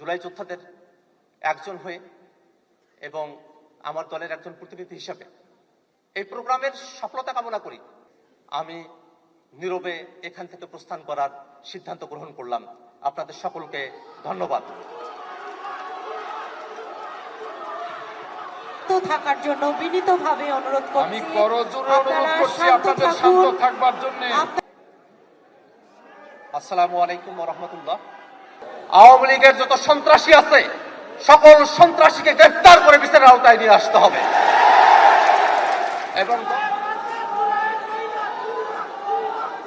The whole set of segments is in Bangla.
জুলাই যোদ্ধাদের একজন হয়ে এবং আমার দলের একজন প্রতিনিধি হিসেবে এই প্রোগ্রামের সফলতা কামনা করি আমি নীরবে এখান থেকে প্রস্থান করার সিদ্ধান্ত গ্রহণ করলাম। আপনাদের সকলকে ধন্যবাদ। থাকার জন্য বিনীতভাবে অনুরোধ করছি। আমি করজোড়ে অনুরোধ করছি আপনাদের শান্ত থাকবার জন্য। আসসালামু আলাইকুম ওয়া রাহমাতুল্লাহ। আওয়ামী লীগের যত সন্ত্রাসী আছে সকল সন্ত্রাসীকে গ্রেফতার করে বিচারের আওতায় নিয়ে আসতে হবে এবং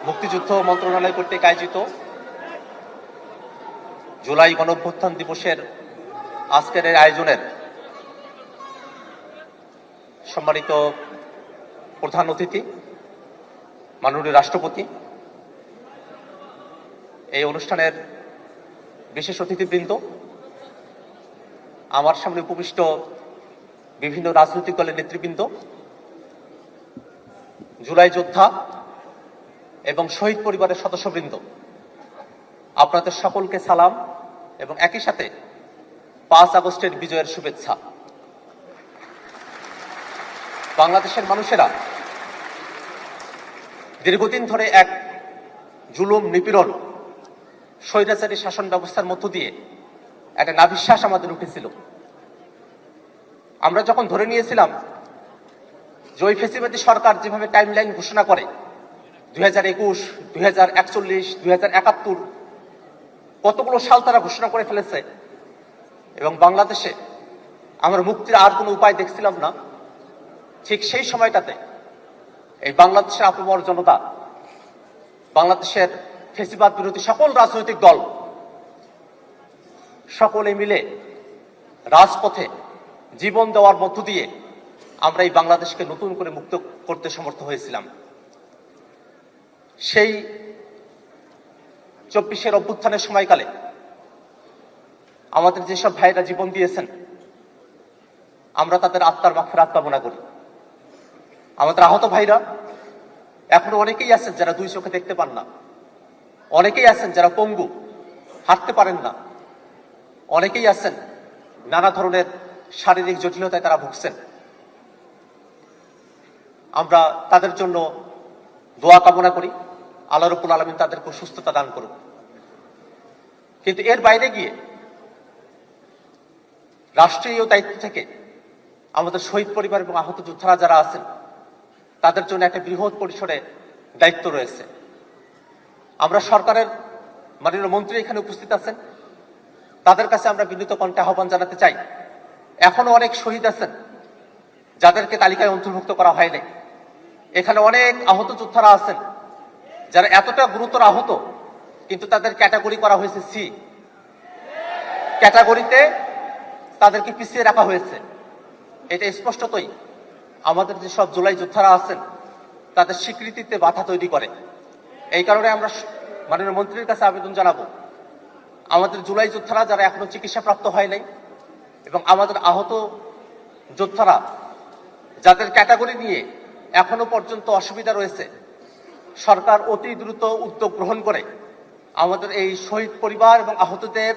মুক্তিযুদ্ধ মন্ত্রণালয় কর্তৃক আয়োজিত জুলাই গণঅভ্যুত্থান দিবসের আজকের এই আয়োজনের সম্মানিত প্রধান অতিথি মাননীয় রাষ্ট্রপতি, এই অনুষ্ঠানের বিশেষ অতিথিবৃন্দ, আমার সামনে উপবিষ্ট বিভিন্ন রাজনৈতিক দলের নেতৃবৃন্দ, জুলাই যোদ্ধা এবং শহীদ পরিবারের সদস্যবৃন্দ, আপনাদের সকলকে সালাম এবং একই সাথে 5 আগস্টের বিজয়ের শুভেচ্ছা। বাংলাদেশের মানুষেরা দীর্ঘদিন ধরে এক জুলুম, নিপীড়ন, স্বৈরাচারী শাসন ব্যবস্থার মধ্য দিয়ে একটা নাভিশ্বাস আমাদের উঠেছিল। আমরা যখন ধরে নিয়েছিলাম যে ওই ফ্যাসিবাদী সরকার যেভাবে টাইমলাইন ঘোষণা করে 2021, 2041, 2071 কতগুলো সাল তারা ঘোষণা করে ফেলেছে এবং বাংলাদেশে আমরা মুক্তির আর কোনো উপায় দেখছিলাম না, ঠিক সেই সময়টাতে এই বাংলাদেশের আপামর জনতা, বাংলাদেশের ফ্যাসিবাদ বিরোধী সকল রাজনৈতিক দল সকলে মিলে রাজপথে জীবন দেওয়ার মধ্য দিয়ে আমরা এই বাংলাদেশকে নতুন করে মুক্ত করতে সমর্থ হয়েছিলাম। সেই 24-এর অভ্যুত্থানের সময়কালে আমাদের যেসব ভাইরা জীবন দিয়েছেন আমরা তাদের আত্মার মাগফিরাত কামনা করি। আমাদের আহত ভাইরা এখনো অনেকেই আছেন যারা 2 চোখে দেখতে পান না, অনেকেই আছেন যারা পঙ্গু, হাঁটতে পারেন না, অনেকেই আছেন নানা ধরনের শারীরিক জটিলতায় তারা ভুগছেন। আমরা তাদের জন্য দোয়া কামনা করি, আল্লাহ রাব্বুল আলামিন তাদেরকে সুস্থতা দান করুন। কিন্তু এর বাইরে গিয়ে রাষ্ট্রীয় দায়িত্ব থেকে আমাদের শহীদ পরিবার এবং আহত যোদ্ধারা যারা আছেন তাদের জন্য একটা বৃহৎ পরিসরে দায়িত্ব রয়েছে। আমরা সরকারের মাননীয় মন্ত্রী এখানে উপস্থিত আছেন, তাদের কাছে আমরা বিনীত কণ্ঠে আহ্বান জানাতে চাই, এখনো অনেক শহীদ আছেন যাদেরকে তালিকায় অন্তর্ভুক্ত করা হয়নি। এখানে অনেক আহত যোদ্ধারা আছেন যারা এতটা গুরুতর আহত কিন্তু তাদের ক্যাটাগরি করা হয়েছে সি ক্যাটাগরিতে, তাদেরকে পিছিয়ে রাখা হয়েছে। এটা স্পষ্টতই আমাদের যে সব জুলাই যোদ্ধারা আছেন তাদের স্বীকৃতিতে বাধা তৈরি করে। এই কারণে আমরা মাননীয় মন্ত্রীর কাছে আবেদন জানাবো, আমাদের জুলাই যোদ্ধারা যারা এখনো চিকিৎসাপ্রাপ্ত হয় নাই এবং আমাদের আহত যোদ্ধারা যাদের ক্যাটাগরি নিয়ে এখনো পর্যন্ত অসুবিধা রয়েছে, সরকার অতি দ্রুত উদ্যোগ গ্রহণ করে আমাদের এই শহীদ পরিবার এবং আহতদের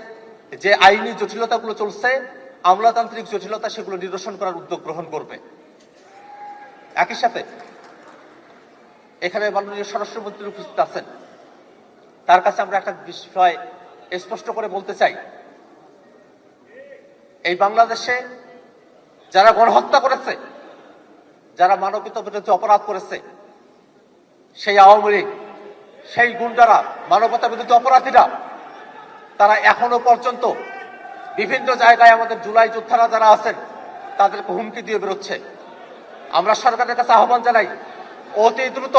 যে আইনি জটিলতাগুলো চলছে, আমলাতান্ত্রিক জটিলতা, সেগুলো নিরসন করার উদ্যোগ গ্রহণ করবে। একই সাথে এখানে মাননীয় স্বরাষ্ট্রমন্ত্রী উপস্থিত আছেন, তার কাছে আমরা একটা বিষয় স্পষ্ট করে বলতে চাই, এই বাংলাদেশে যারা গণহত্যা করেছে, যারা মানবতা বিরোধী অপরাধ করেছে, সেই আওয়ামী লীগ, সেই গুন্ডারা, মানবতা বিরোধী অপরাধীরা, তারা এখনো পর্যন্ত বিভিন্ন জায়গায় আমাদের জুলাই যোদ্ধারা যারা আছেন তাদেরকে হুমকি দিয়ে বেরোচ্ছে। আমরা সরকারের কাছে আহ্বান জানাই, অতি দ্রুত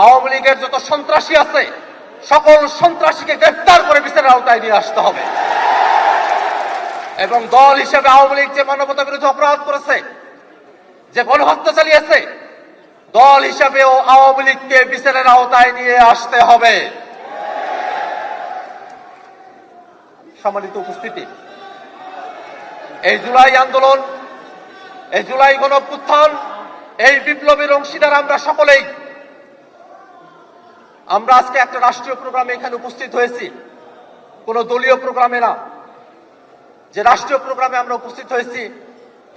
আওয়ামী লীগের যত সন্ত্রাসী আছে সকল সন্ত্রাসীকে গ্রেফতার করে বিচারের আওতায় নিয়ে আসতে হবে এবং দল হিসেবে আওয়ামী লীগ যে মানবতা বিরোধী অপরাধ করেছে, যে গণহত্যা চালিয়েছে, দল হিসেবেও আওয়ামী লীগকে বিচারের আওতায় নিয়ে আসতে হবে। সম্মানিত উপস্থিতি, এই জুলাই আন্দোলন, এই জুলাই গণঅভ্যুত্থান, এই বিপ্লবের অংশীদার আমরা সকলেই। আমরা আজকে একটা রাষ্ট্রীয় প্রোগ্রামে এখানে উপস্থিত হয়েছি, কোনো দলীয় প্রোগ্রামে না। যে রাষ্ট্রীয় প্রোগ্রামে আমরা উপস্থিত হয়েছি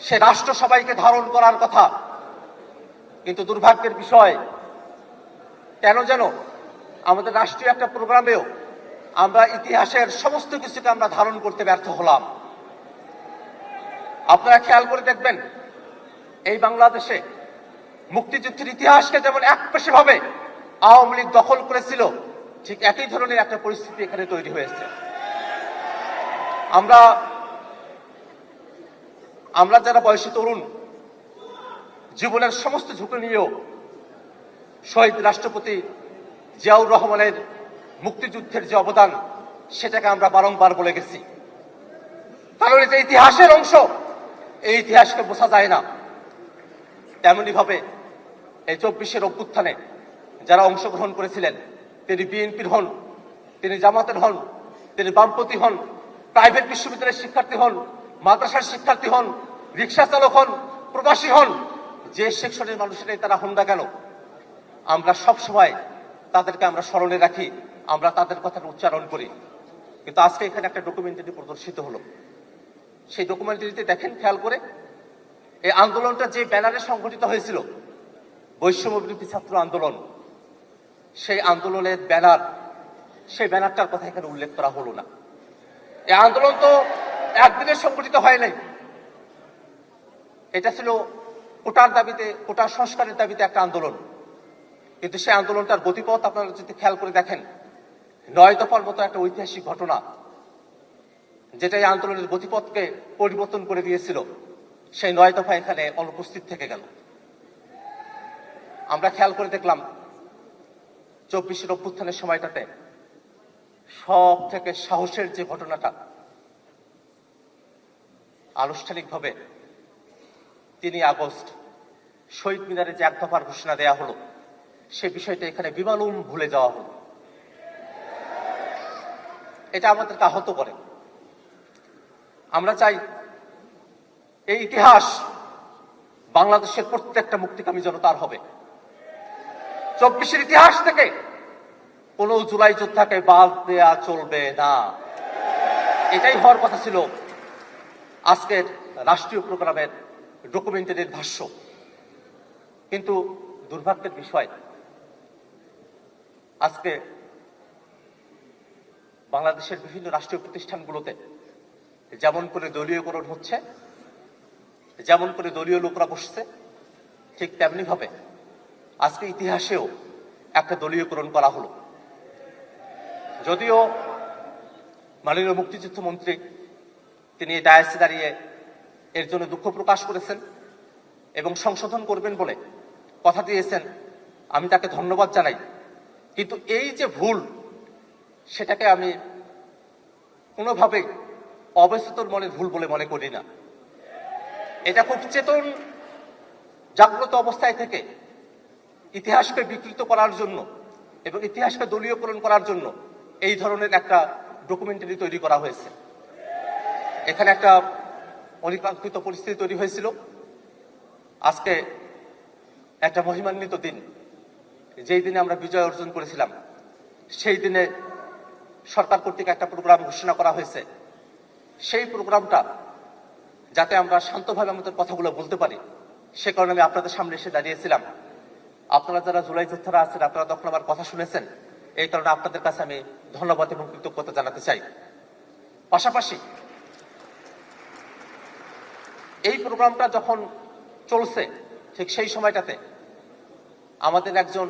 সে রাষ্ট্র সবাইকে ধারণ করার কথা, কিন্তু দুর্ভাগ্যের বিষয় কেন যেন আমাদের রাষ্ট্রীয় একটা প্রোগ্রামেও আমরা ইতিহাসের সমস্ত কিছুকে আমরা ধারণ করতে ব্যর্থ হলাম। আপনারা খেয়াল করে দেখবেন, এই বাংলাদেশে মুক্তিযুদ্ধের ইতিহাসকে যেমন একপেশে আওয়ামী লীগ দখল করেছিল, ঠিক একই ধরনের একটা পরিস্থিতি এখানে তৈরি হয়েছে। আমরা যারা বয়সী তরুণ, জীবনের সমস্ত ঝুঁকি নিয়েও শহীদ রাষ্ট্রপতি জিয়াউর রহমানের মুক্তিযুদ্ধের যে অবদান সেটাকে আমরা বারংবার বলে গেছি। কারণ এটা ইতিহাসের অংশ, এই ইতিহাসকে বোঝা যায় না। তেমনি ভাবে এই 24-এর অভ্যুত্থানে যারা অংশগ্রহণ করেছিলেন, তিনি বিএনপির হন, তিনি জামাতের হন, তিনি বামপন্থী হন, প্রাইভেট বিশ্ববিদ্যালয়ের শিক্ষার্থী হন, মাদ্রাসার শিক্ষার্থী হন, রিক্সা চালক হন, প্রবাসী হন, যে সেকশনের মানুষেরাই তারা হন না কেন, আমরা সব সময় তাদেরকে আমরা স্মরণে রাখি, আমরা তাদের কথাটা উচ্চারণ করি। কিন্তু আজকে এখানে একটা ডকুমেন্টারি প্রদর্শিত হলো। সেই ডকুমেন্টারিতে দেখেন খেয়াল করে, এই আন্দোলনটা যে ব্যানারে সংগঠিত হয়েছিল, বৈষম্য বিরোধী ছাত্র আন্দোলন, সেই আন্দোলনের ব্যানার, সেই ব্যানারটার কথা এখানে উল্লেখ করা হলো না। এই আন্দোলন তো একদিনে সংগঠিত হয় নাই, এটা ছিল কোটার দাবিতে, কোটার সংস্কারের দাবিতে একটা আন্দোলন। কিন্তু সেই আন্দোলনটার গতিপথ আপনারা যদি খেয়াল করে দেখেন, 9 দফার মতো একটা ঐতিহাসিক ঘটনা, যেটা এই আন্দোলনের গতিপথকে পরিবর্তন করে দিয়েছিল, সেই 9 দফা এখানে অনুপস্থিত থেকে গেল। আমরা খেয়াল করে দেখলাম 24-এর অভ্যুত্থানের সময়টাতে সব থেকে সাহসের যে ঘটনাটা, আনুষ্ঠানিকভাবে 3 আগস্ট শহীদ মিনারে যে 1 দফার ঘোষণা দেয়া হলো, সে বিষয়টা এখানে বিমালুম ভুলে যাওয়া হলো। এটা আমাদেরকে আহত করে। আমরা চাই এই ইতিহাস বাংলাদেশের প্রত্যেকটা মুক্তিকামী জনতার হবে। 24-এর ইতিহাস থেকে কোন জুলাই যোদ্ধাকে বাদ দেয়া চলবে না। এটাই হওয়ার কথা ছিল আজকের রাষ্ট্রীয় প্রোগ্রামের ডকুমেন্টারির ভাষ্য। কিন্তু দুর্ভাগ্যের বিষয়, আজকে বাংলাদেশের বিভিন্ন রাষ্ট্রীয় প্রতিষ্ঠানগুলোতে যেমন করে দলীয়করণ হচ্ছে, যেমন করে দলীয় লোকরা বসছে, ঠিক তেমনি ভাবে আজকে ইতিহাসেও একটা দলীয়করণ করা হলো। যদিও মাননীয় মুক্তিযুদ্ধ মন্ত্রী তিনি ডায়াসে দাঁড়িয়ে এর জন্য দুঃখ প্রকাশ করেছেন এবং সংশোধন করবেন বলে কথা দিয়েছেন, আমি তাকে ধন্যবাদ জানাই। কিন্তু এই যে ভুল, সেটাকে আমি কোনোভাবেই অবচেতন মনের ভুল বলে মনে করি না। এটা খুব চেতন জাগ্রত অবস্থায় থেকে ইতিহাসকে বিকৃত করার জন্য এবং ইতিহাসকে দলীয়করণ করার জন্য এই ধরনের একটা ডকুমেন্টারি তৈরি করা হয়েছে। এখানে একটা অনিকাঙ্ক্ষিত পরিস্থিতি তৈরি হয়েছিল। আজকে একটা মহিমান্বিত দিন, যেই দিনে আমরা বিজয় অর্জন করেছিলাম, সেই দিনে সরকার কর্তৃক একটা প্রোগ্রাম ঘোষণা করা হয়েছে। সেই প্রোগ্রামটা যাতে আমরা শান্তভাবে আমাদের কথাগুলো বলতে পারি, সে কারণে আমি আপনাদের সামনে এসে দাঁড়িয়েছিলাম। আপনারা যারা জুলাই যোদ্ধারা আছেন, আপনারা তখন আমার কথা শুনেছেন, এই কারণে আপনাদের কাছে আমি ধন্যবাদ এবং কৃতজ্ঞতা জানাতে চাই। পাশাপাশি এই প্রোগ্রামটা যখন চলছে, ঠিক সেই সময়টাতে আমাদের একজন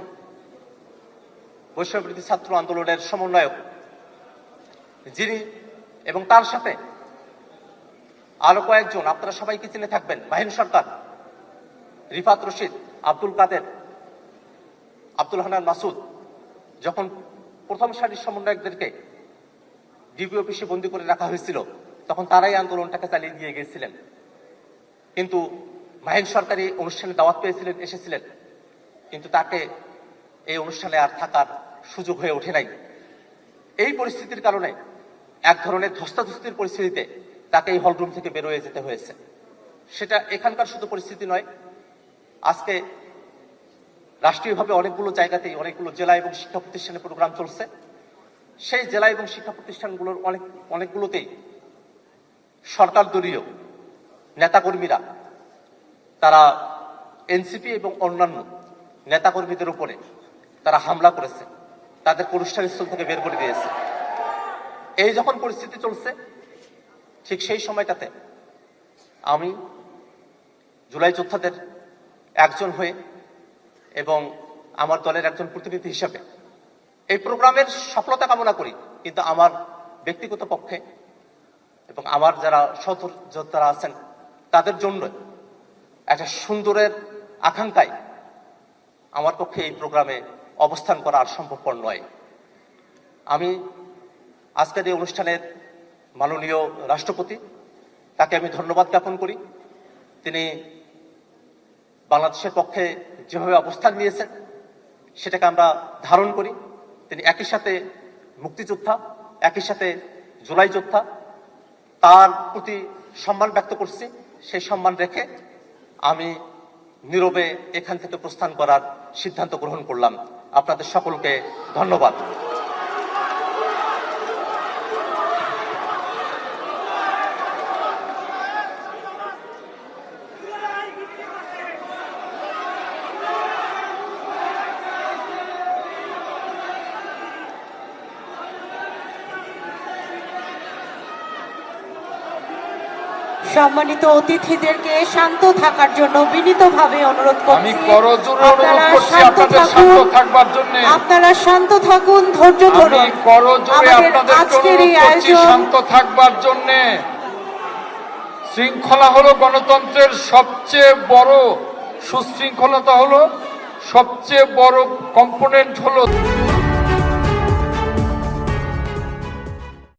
বৈষম্য বিরোধী ছাত্র আন্দোলনের সমন্বয়ক, যিনি এবং তার সাথে আরো কয়েকজন, আপনারা সবাইকে চিনে থাকবেন, মাহিন সরকার, রিফাত রশিদ, আব্দুল কাদের, আব্দুল হান্নান মাসুদ, যখন প্রথম সারির সমন্বয়কদেরকে ডিবি অফিসে বন্দী করে রাখা হয়েছিল, তখন তারাই আন্দোলনটাকে চালিয়ে দিয়ে গিয়েছিলেন। কিন্তু মাহিন সরকারি অনুষ্ঠানে দাওয়াত পেয়েছিলেন, এসেছিলেন, কিন্তু তাকে এই অনুষ্ঠানে আর থাকার সুযোগ হয়ে ওঠে নাই। এই পরিস্থিতির কারণে এক ধরনের ধস্তাধস্তির পরিস্থিতিতে তাকে এই হলরুম থেকে বেরোয় যেতে হয়েছে। সেটা এখানকার শুধু পরিস্থিতি নয়, আজকে রাষ্ট্রীয়ভাবে অনেকগুলো জায়গাতেই, অনেকগুলো জেলা এবং শিক্ষা প্রতিষ্ঠানে প্রোগ্রাম চলছে। সেই জেলা এবং শিক্ষা প্রতিষ্ঠানগুলোর অনেকগুলোতেই সরকার দলীয় নেতাকর্মীরা তারা এনসিপি এবং অন্যান্য নেতাকর্মীদের উপরে তারা হামলা করেছে, তাদের অনুষ্ঠান স্থল থেকে বের করে দিয়েছে। এই যখন পরিস্থিতি চলছে, ঠিক সেই সময়টাতে আমি জুলাই যোদ্ধাদের একজন হয়ে এবং আমার দলের একজন প্রতিনিধি হিসাবে এই প্রোগ্রামের সফলতা কামনা করি, কিন্তু আমার ব্যক্তিগত পক্ষে এবং আমার যারা সহযোদ্ধারা আছেন তাদের জন্য একটা সুন্দরের আকাঙ্ক্ষায় আমার পক্ষে এই প্রোগ্রামে অবস্থান করা আর সম্ভবপর নয়। আমি আজকের এই অনুষ্ঠানের মাননীয় রাষ্ট্রপতি, তাকে আমি ধন্যবাদ জ্ঞাপন করি। তিনি বাংলাদেশের পক্ষে যেভাবে অবস্থান নিয়েছেন সেটাকে আমরা ধারণ করি। তিনি একই সাথে মুক্তিযোদ্ধা, একই সাথে জুলাই যোদ্ধা, তার প্রতি সম্মান ব্যক্ত করছি। সেই সম্মান রেখে আমি নীরবে এখান থেকে প্রস্থান করার সিদ্ধান্ত গ্রহণ করলাম। আপনাদের সকলকে ধন্যবাদ। সম্মানিত অতিথিদেরকে শান্ত থাকার জন্য বিনীতভাবে অনুরোধ আমি করছি। করজোড়ে অনুরোধ আপনারা করছি শান্ত আপনাদের শান্ত থাকুন, থাকবার জন্য। আপনারা শান্ত থাকুন, ধৈর্য আমি ধরুন। করজোড়ে আমাদের আপনাদেরকে আজকের অনুরোধ এই করছি আয়োজন শান্ত থাকবার জন্য। শৃঙ্খলা হলো গণতন্ত্রের সবচেয়ে বড়, সুশৃঙ্খলতা হলো সবচেয়ে বড় কম্পোনেন্ট হলো